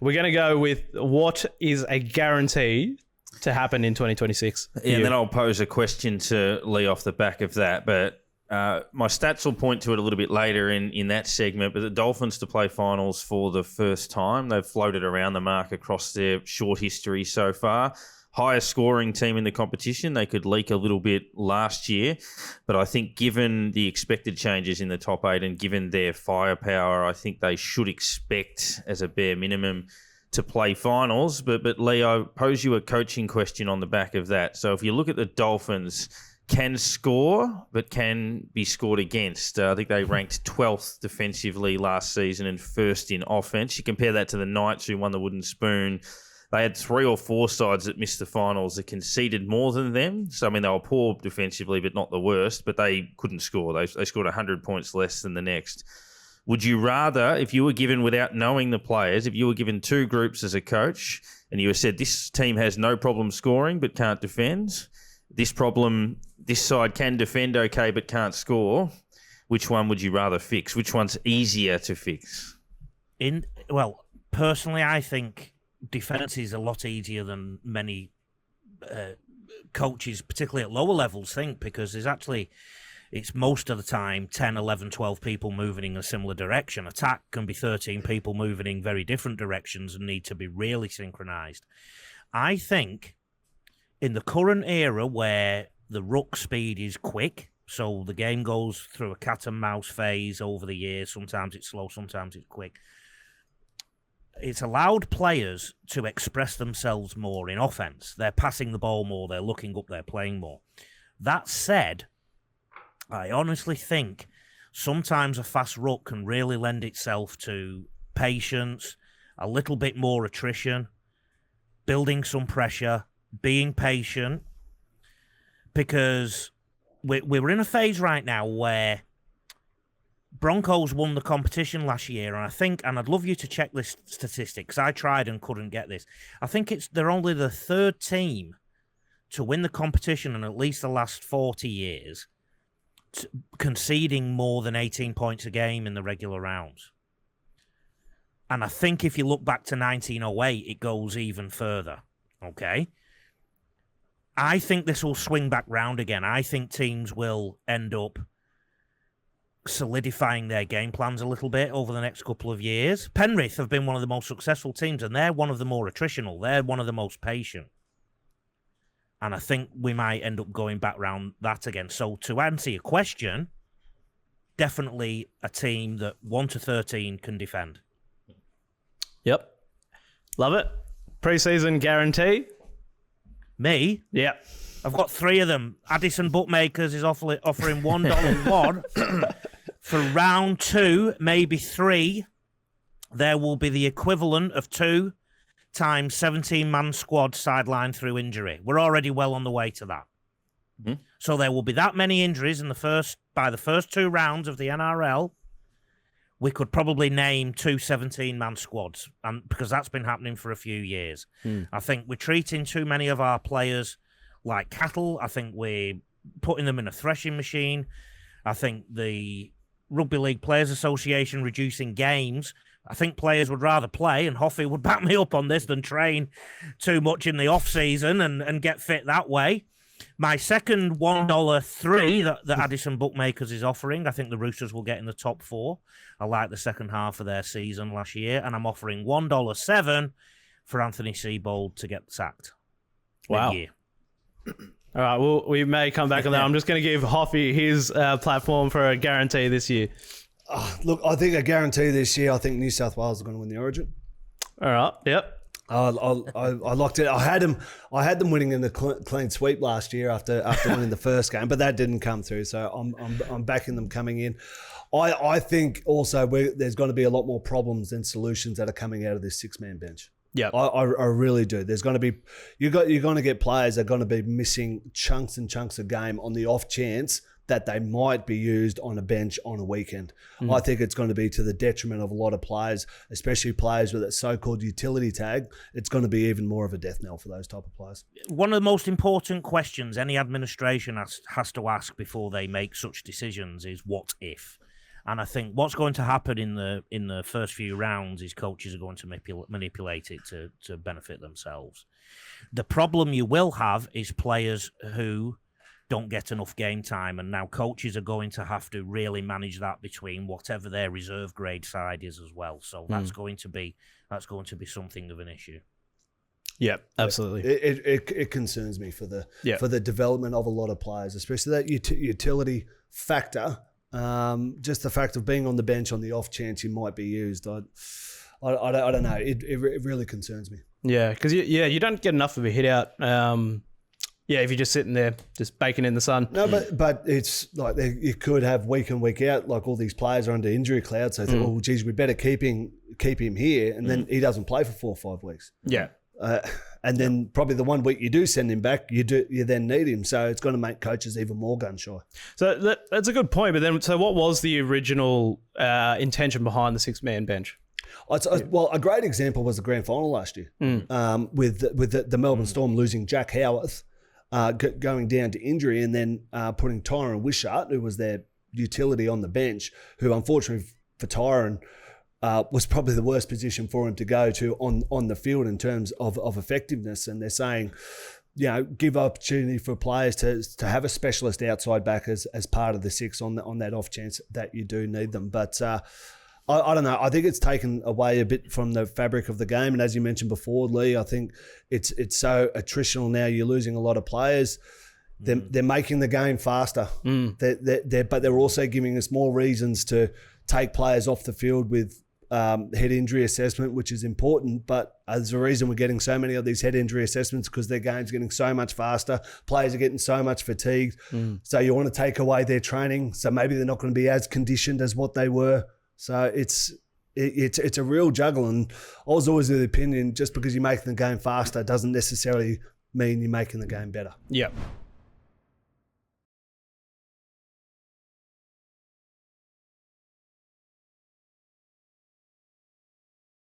We're going to go with what is a guarantee to happen in 2026. Yeah, and then I'll pose a question to Lee off the back of that. But my stats will point to it a little bit later in that segment. But the Dolphins to play finals for the first time. They've floated around the mark across their short history so far. Highest scoring team in the competition. They could leak a little bit last year. But I think given the expected changes in the top 8 and given their firepower, I think they should expect as a bare minimum to play finals. But Lee, I pose you a coaching question on the back of that. So if you look at the Dolphins, can score, but can be scored against. I think they ranked 12th defensively last season and first in offense. You compare that to the Knights, who won the Wooden Spoon. They had 3 or 4 sides that missed the finals that conceded more than them. So, I mean, they were poor defensively, but not the worst, but they couldn't score. They scored 100 points less than the next. Would you rather, if you were given, without knowing the players, if you were given 2 groups as a coach and you were said, this team has no problem scoring but can't defend, this side can defend okay but can't score, which one would you rather fix? Which one's easier to fix? Well, personally, I think defence is a lot easier than many coaches, particularly at lower levels, think, because it's most of the time 10, 11, 12 people moving in a similar direction. Attack can be 13 people moving in very different directions and need to be really synchronised. I think in the current era where the ruck speed is quick, so the game goes through a cat and mouse phase over the years, sometimes it's slow, sometimes it's quick, it's allowed players to express themselves more in offense. They're passing the ball more, they're looking up, they're playing more. That said, I honestly think sometimes a fast ruck can really lend itself to patience, a little bit more attrition, building some pressure, being patient, because we're in a phase right now where Broncos won the competition last year, and I'd love you to check this statistic because I tried and couldn't get this. I think they're only the 3rd team to win the competition in at least the last 40 years, conceding more than 18 points a game in the regular rounds. And I think if you look back to 1908, it goes even further. Okay? I think this will swing back round again. I think teams will end up solidifying their game plans a little bit over the next couple of years. Penrith have been one of the most successful teams, and they're one of the more attritional. They're one of the most patient. And I think we might end up going back round that again. So to answer your question, definitely a team that 1 to 13 can defend. Yep. Love it. Preseason guarantee. Me? Yeah. I've got 3 of them. Addison Bookmakers is offering $1 for round 2, maybe 3. There will be the equivalent of 2 times 17-man squad sidelined through injury. We're already well on the way to that. Mm-hmm. So there will be that many injuries by the first 2 rounds of the NRL. We could probably name 2 17-man squads, and because that's been happening for a few years. I think we're treating too many of our players like cattle. I think we're putting them in a threshing machine. I think the Rugby League Players Association reducing games. I think players would rather play, and Hoffy would back me up on this, than train too much in the off-season and get fit that way. My second $1.03 that Addison Bookmakers is offering, I think the Roosters will get in the top 4. I like the second half of their season last year, and I'm offering $1.07 for Anthony Seibold to get sacked. Wow. Mid-year. All right, well, we may come back on that. I'm just going to give Hoffy his platform for a guarantee this year. Look, I think a guarantee this year, I think New South Wales are going to win the Origin. All right, yep. I locked it. I had them winning in the clean sweep last year after winning the first game, but that didn't come through. So I'm backing them coming in. I think also there's going to be a lot more problems than solutions that are coming out of this 6-man bench. Yeah, I really do. There's going to be you're going to get players that are going to be missing chunks and chunks of game on the off chance that they might be used on a bench on a weekend. I think it's going to be to the detriment of a lot of players, especially players with that so-called utility tag. It's going to be even more of a death knell for those type of players. One of the most important questions any administration has to ask before they make such decisions is what if? And I think what's going to happen in the first few rounds is coaches are going to manipulate it to benefit themselves. The problem you will have is players who don't get enough game time, and now coaches are going to have to really manage that between whatever their reserve grade side is as well. So that's going to be something of an issue. Yeah, absolutely. It concerns me for the development of a lot of players, especially that utility factor. Just the fact of being on the bench on the off chance you might be used. I don't know. It really concerns me. Yeah, because you don't get enough of a hit out. If you're just sitting there, just baking in the sun. No, but it's like you could have week in, week out, like all these players are under injury cloud. So they think, oh, geez, we better keep him here, and then he doesn't play for 4 or 5 weeks. Yeah. And then probably the 1 week you do send him back, you then need him. So it's going to make coaches even more gun shy. So that's a good point. But then, so what was the original intention behind the 6-man bench? Well, a great example was the grand final last year with the Melbourne Storm losing Jack Howarth, going down to injury, and then putting Tyron Wishart, who was their utility on the bench, who unfortunately for Tyron was probably the worst position for him to go to on the field in terms of effectiveness. And they're saying, give opportunity for players to have a specialist outside back as part of the 6 on that off chance that you do need them. But I don't know. I think it's taken away a bit from the fabric of the game. And as you mentioned before, Lee, I think it's so attritional now. You're losing a lot of players. They're making the game faster. But they're also giving us more reasons to take players off the field with head injury assessment, which is important. But there's a reason we're getting so many of these head injury assessments, because their game's getting so much faster. Players are getting so much fatigued. So you want to take away their training. So maybe they're not going to be as conditioned as what they were. So it's a real juggle. And I was always of the opinion, just because you're making the game faster doesn't necessarily mean you're making the game better. Yeah.